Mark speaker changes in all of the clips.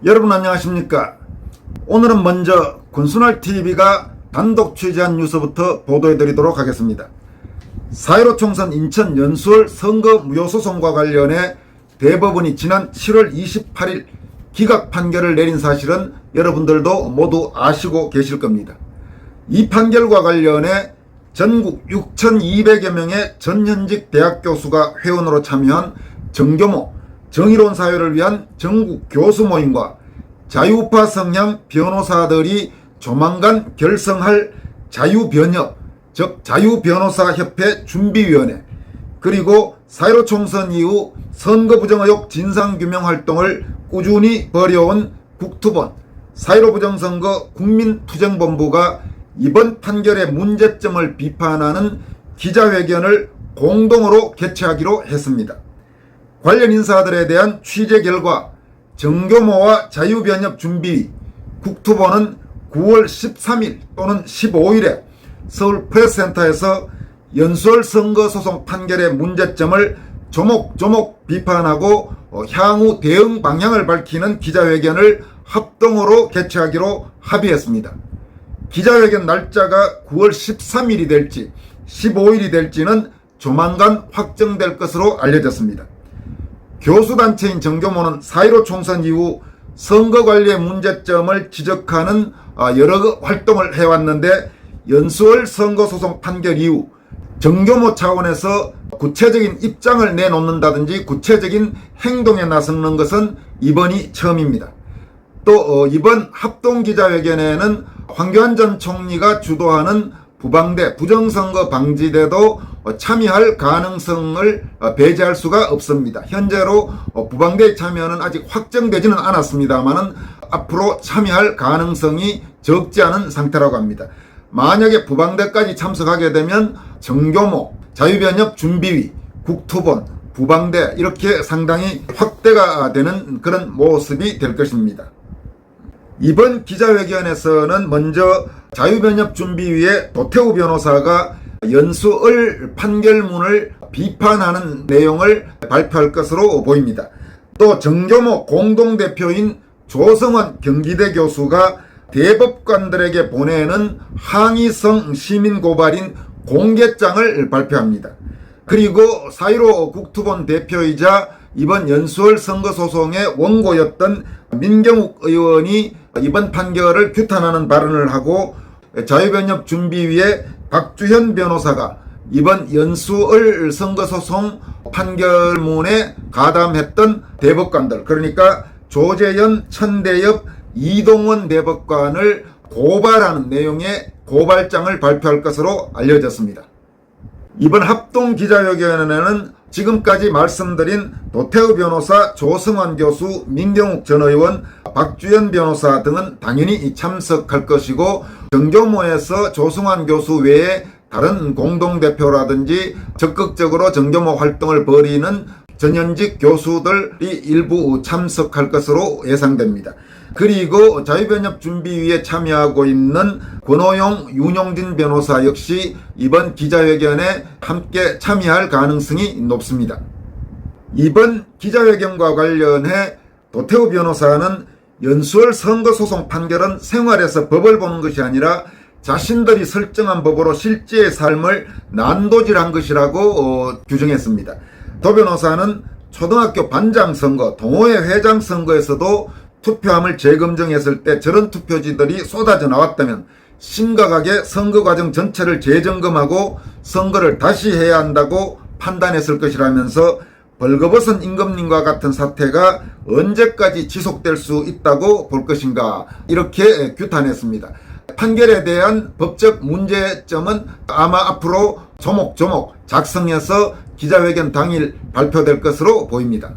Speaker 1: 여러분 안녕하십니까? 오늘은 먼저 군수날TV가 단독 취재한 뉴스부터 보도해드리도록 하겠습니다. 4.15 총선 인천 연수월 선거 무효소송과 관련해 대법원이 지난 7월 28일 기각 판결을 내린 사실은 여러분들도 모두 아시고 계실 겁니다. 이 판결과 관련해 전국 6,200여 명의 전현직 대학 교수가 회원으로 참여한 정교모 정의로운 사회를 위한 전국 교수 모임과 자유우파 성향 변호사들이 조만간 결성할 자유변협, 즉 자유변호사협회 준비위원회, 그리고 4.15 총선 이후 선거부정 의혹 진상규명 활동을 꾸준히 벌여온 국투본 4.15 부정선거 국민투쟁본부가 이번 판결의 문제점을 비판하는 기자회견을 공동으로 개최하기로 했습니다. 관련 인사들에 대한 취재 결과 정교모와 자유변협 준비위, 국투본은 9월 13일 또는 15일에 서울 프레스센터에서 연수월 선거소송 판결의 문제점을 조목조목 비판하고 향후 대응 방향을 밝히는 기자회견을 합동으로 개최하기로 합의했습니다. 기자회견 날짜가 9월 13일이 될지 15일이 될지는 조만간 확정될 것으로 알려졌습니다. 교수단체인 정교모는 4.15 총선 이후 선거관리의 문제점을 지적하는 여러 활동을 해왔는데 연수월 선거소송 판결 이후 정교모 차원에서 구체적인 입장을 내놓는다든지 구체적인 행동에 나서는 것은 이번이 처음입니다. 또 이번 합동기자회견에는 황교안 전 총리가 주도하는 부방대 부정선거 방지대도 참여할 가능성을 배제할 수가 없습니다. 현재로 부방대의 참여는 아직 확정되지는 않았습니다만은 앞으로 참여할 가능성이 적지 않은 상태라고 합니다. 만약에 부방대까지 참석하게 되면 정교모, 자유변협 준비위, 국투본, 부방대 이렇게 상당히 확대가 되는 그런 모습이 될 것입니다. 이번 기자회견에서는 먼저 자유변협 준비위의 도태우 변호사가 연수월 판결문을 비판하는 내용을 발표할 것으로 보입니다. 또 정교모 공동대표인 조성원 경기대 교수가 대법관들에게 보내는 항의성 시민고발인 공개장을 발표합니다. 그리고 4.15 국투본 대표이자 이번 연수월 선거소송의 원고였던 민경욱 의원이 이번 판결을 규탄하는 발언을 하고 자유변협 준비위의 박주현 변호사가 이번 연수월 선거소송 판결문에 가담했던 대법관들, 그러니까 조재현, 천대엽, 이동원 대법관을 고발하는 내용의 고발장을 발표할 것으로 알려졌습니다. 이번 합동 기자회견에는 지금까지 말씀드린 도태우 변호사, 조성환 교수, 민경욱 전 의원, 박주현 변호사 등은 당연히 참석할 것이고 정교모에서 조성환 교수 외에 다른 공동대표라든지 적극적으로 정교모 활동을 벌이는 전현직 교수들이 일부 참석할 것으로 예상됩니다. 그리고 자유변협 준비위에 참여하고 있는 권호용, 윤용진 변호사 역시 이번 기자회견에 함께 참여할 가능성이 높습니다. 이번 기자회견과 관련해 도태우 변호사는 연수월 선거소송 판결은 생활에서 법을 보는 것이 아니라 자신들이 설정한 법으로 실제의 삶을 난도질한 것이라고 규정했습니다. 도 변호사는 초등학교 반장 선거, 동호회 회장 선거에서도 투표함을 재검증했을 때 저런 투표지들이 쏟아져 나왔다면 심각하게 선거 과정 전체를 재점검하고 선거를 다시 해야 한다고 판단했을 것이라면서 벌거벗은 임금님과 같은 사태가 언제까지 지속될 수 있다고 볼 것인가 이렇게 규탄했습니다. 판결에 대한 법적 문제점은 아마 앞으로 조목조목 작성해서 기자회견 당일 발표될 것으로 보입니다.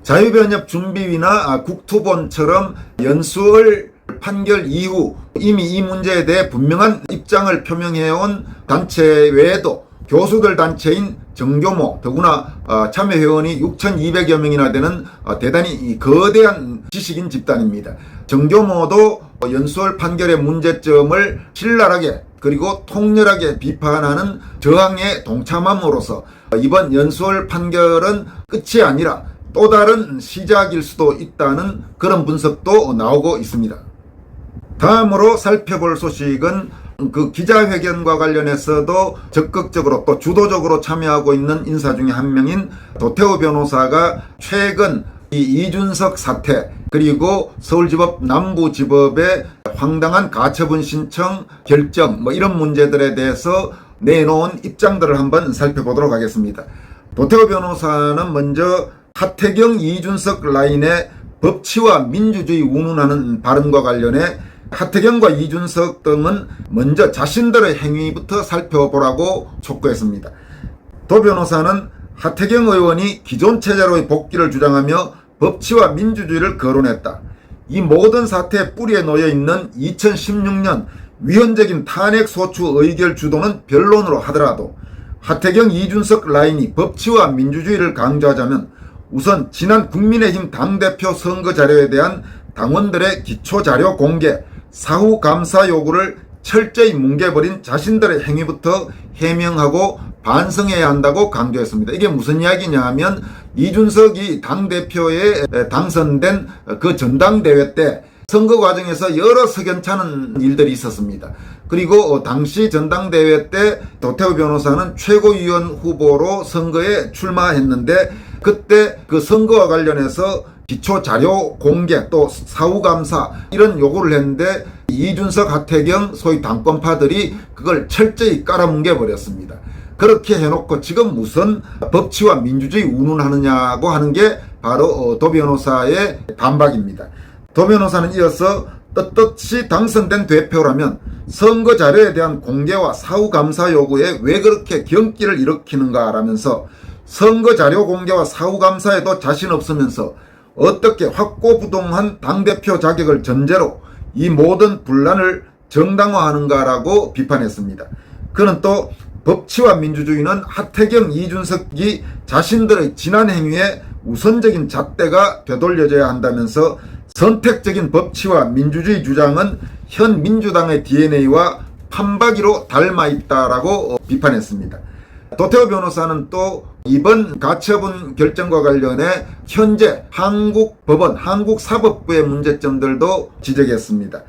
Speaker 1: 자유변협 준비위나 국투본처럼 연수월 판결 이후 이미 이 문제에 대해 분명한 입장을 표명해온 단체 외에도 교수들 단체인 정교모, 더구나 참여회원이 6,200여 명이나 되는 대단히 거대한 지식인 집단입니다. 정교모도 연수월 판결의 문제점을 신랄하게 그리고 통렬하게 비판하는 저항에 동참함으로써 이번 연수월 판결은 끝이 아니라 또 다른 시작일 수도 있다는 그런 분석도 나오고 있습니다. 다음으로 살펴볼 소식은 그 기자회견과 관련해서도 적극적으로 또 주도적으로 참여하고 있는 인사 중에 한 명인 도태우 변호사가 최근 이 이준석 사태 그리고 서울지법 남부지법의 황당한 가처분 신청 결정 이런 문제들에 대해서 내놓은 입장들을 한번 살펴보도록 하겠습니다. 도태우 변호사는 먼저 하태경 이준석 라인의 법치와 민주주의 운운하는 발언과 관련해 하태경과 이준석 등은 먼저 자신들의 행위부터 살펴보라고 촉구했습니다. 도 변호사는 하태경 의원이 기존 체제로의 복귀를 주장하며 법치와 민주주의를 거론했다. 이 모든 사태의 뿌리에 놓여 있는 2016년 위헌적인 탄핵 소추 의결 주도는 변론으로 하더라도 하태경 이준석 라인이 법치와 민주주의를 강조하자면 우선 지난 국민의힘 당대표 선거 자료에 대한 당원들의 기초 자료 공개, 사후 감사 요구를 철저히 뭉개버린 자신들의 행위부터 해명하고 반성해야 한다고 강조했습니다. 이게 무슨 이야기냐 하면 이준석이 당대표에 당선된 그 전당대회 때 선거 과정에서 여러 석연찮은 일들이 있었습니다. 그리고 당시 전당대회 때 도태우 변호사는 최고위원 후보로 선거에 출마했는데 그때 그 선거와 관련해서 기초 자료 공개 또 사후 감사 이런 요구를 했는데 이준석 하태경 소위 당권파들이 그걸 철저히 깔아뭉개 버렸습니다. 그렇게 해놓고 지금 무슨 법치와 민주주의 운운하느냐고 하는 게 바로 도 변호사의 반박입니다. 도 변호사는 이어서 떳떳이 당선된 대표라면 선거 자료에 대한 공개와 사후 감사 요구에 왜 그렇게 경기를 일으키는가 라면서 선거 자료 공개와 사후 감사에도 자신 없으면서 어떻게 확고부동한 당대표 자격을 전제로 이 모든 분란을 정당화하는가라고 비판했습니다. 그는 또 법치와 민주주의는 하태경, 이준석이 자신들의 지난 행위에 우선적인 잣대가 되돌려져야 한다면서 선택적인 법치와 민주주의 주장은 현 민주당의 DNA와 판박이로 닮아있다라고 비판했습니다. 도태우 변호사는 또 이번 가처분 결정과 관련해 현재 한국 법원, 한국사법부의 문제점들도 지적했습니다.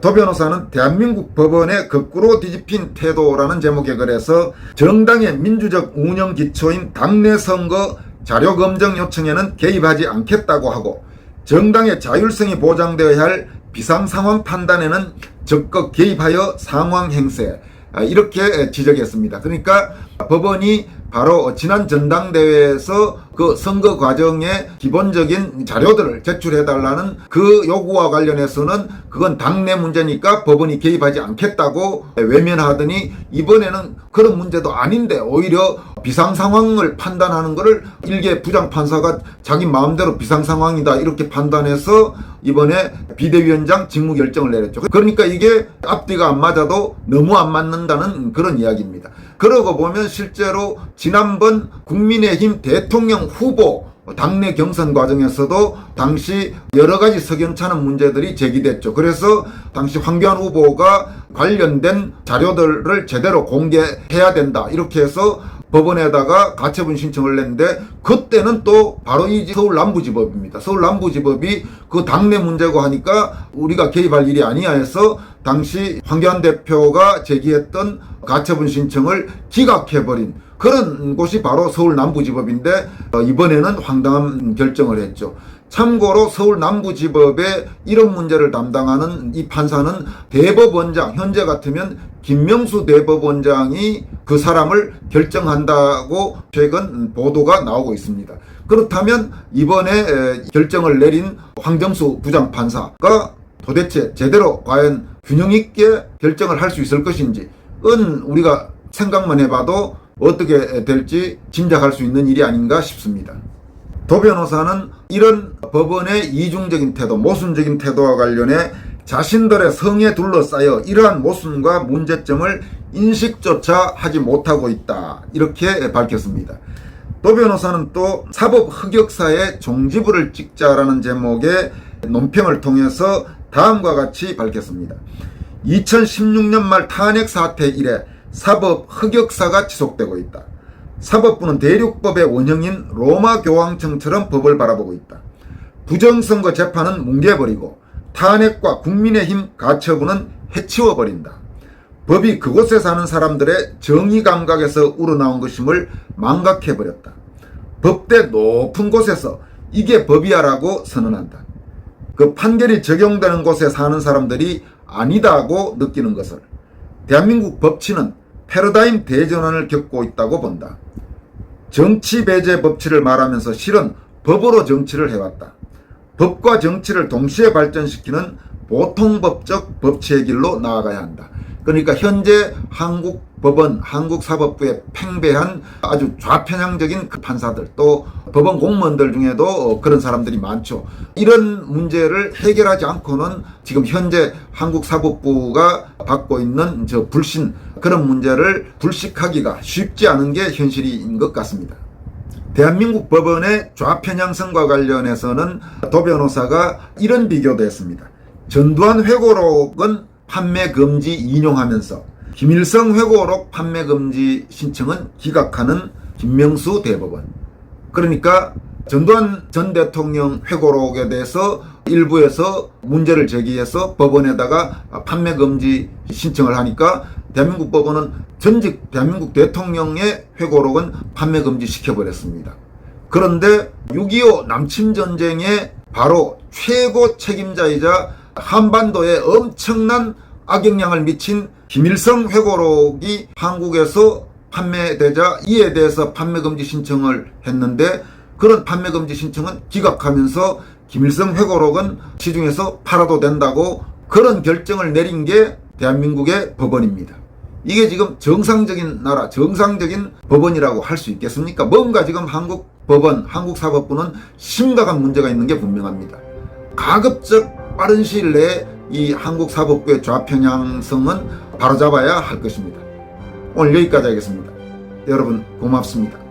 Speaker 1: 도 변호사는 대한민국 법원의 거꾸로 뒤집힌 태도라는 제목의 글에서 정당의 민주적 운영 기초인 당내 선거 자료 검증 요청에는 개입하지 않겠다고 하고 정당의 자율성이 보장되어야 할 비상상황 판단에는 적극 개입하여 상황 행세 이렇게 지적했습니다. 그러니까 법원이 바로 지난 전당대회에서 그 선거 과정의 기본적인 자료들을 제출해달라는 그 요구와 관련해서는 그건 당내 문제니까 법원이 개입하지 않겠다고 외면하더니 이번에는 그런 문제도 아닌데 오히려 비상상황을 판단하는 것을 일개 부장판사가 자기 마음대로 비상상황이다 이렇게 판단해서 이번에 비대위원장 직무 결정을 내렸죠. 그러니까 이게 앞뒤가 안 맞아도 너무 안 맞는다는 그런 이야기입니다. 그러고 보면 실제로 지난번 국민의힘 대통령 후보 당내 경선 과정에서도 당시 여러 가지 석연찮은 문제들이 제기됐죠. 그래서 당시 황교안 후보가 관련된 자료들을 제대로 공개해야 된다 이렇게 해서 법원에다가 가처분 신청을 냈는데 그때는 또 바로 이 서울 남부지법입니다. 서울 남부지법이 그 당내 문제고 하니까 우리가 개입할 일이 아니야 해서 당시 황교안 대표가 제기했던 가처분 신청을 기각해버린 그런 곳이 바로 서울 남부지법인데 이번에는 황당한 결정을 했죠. 참고로 서울 남부지법의 이런 문제를 담당하는 이 판사는 대법원장, 현재 같으면 김명수 대법원장이 그 사람을 결정한다고 최근 보도가 나오고 있습니다. 그렇다면 이번에 결정을 내린 황정수 부장판사가 도대체 제대로 과연 균형 있게 결정을 할 수 있을 것인지 우리가 생각만 해봐도 어떻게 될지 짐작할 수 있는 일이 아닌가 싶습니다. 도 변호사는 이런 법원의 이중적인 태도, 모순적인 태도와 관련해 자신들의 성에 둘러싸여 이러한 모순과 문제점을 인식조차 하지 못하고 있다 이렇게 밝혔습니다. 도 변호사는 또 사법 흑역사의 종지부를 찍자라는 제목의 논평을 통해서 다음과 같이 밝혔습니다. 2016년 말 탄핵 사태 이래 사법 흑역사가 지속되고 있다. 사법부는 대륙법의 원형인 로마 교황청처럼 법을 바라보고 있다. 부정선거 재판은 뭉개버리고 탄핵과 국민의힘 가처분은 해치워버린다. 법이 그곳에 사는 사람들의 정의 감각에서 우러나온 것임을 망각해버렸다. 법대 높은 곳에서 이게 법이야라고 선언한다. 그 판결이 적용되는 곳에 사는 사람들이 아니다고 느끼는 것을. 대한민국 법치는 패러다임 대전환을 겪고 있다고 본다. 정치 배제 법치를 말하면서 실은 법으로 정치를 해왔다. 법과 정치를 동시에 발전시키는 보통법적 법치의 길로 나아가야 한다. 그러니까 현재 한국 법원, 한국 사법부에 팽배한 아주 좌편향적인 그 판사들, 또 법원 공무원들 중에도 그런 사람들이 많죠. 이런 문제를 해결하지 않고는 지금 현재 한국 사법부가 받고 있는 저 불신, 그런 문제를 불식하기가 쉽지 않은 게 현실인 것 같습니다. 대한민국 법원의 좌편향성과 관련해서는 도 변호사가 이런 비교도 했습니다. 전두환 회고록은 판매 금지 인용하면서 김일성 회고록 판매 금지 신청은 기각하는 김명수 대법원. 그러니까 전두환 전 대통령 회고록에 대해서 일부에서 문제를 제기해서 법원에다가 판매 금지 신청을 하니까 대한민국 법원은 전직 대한민국 대통령의 회고록은 판매 금지 시켜버렸습니다. 그런데 6.25 남침전쟁의 바로 최고 책임자이자 한반도에 엄청난 악영향을 미친 김일성 회고록이 한국에서 판매되자 이에 대해서 판매금지 신청을 했는데, 그런 판매금지 신청은 기각하면서 김일성 회고록은 시중에서 팔아도 된다고 그런 결정을 내린 게 대한민국의 법원입니다. 이게 지금 정상적인 나라, 정상적인 법원이라고 할 수 있겠습니까? 뭔가 지금 한국 법원, 한국 사법부는 심각한 문제가 있는 게 분명합니다. 가급적 빠른 시일 내에 이 한국 사법부의 좌편향성은 바로잡아야 할 것입니다. 오늘 여기까지 하겠습니다. 여러분 고맙습니다.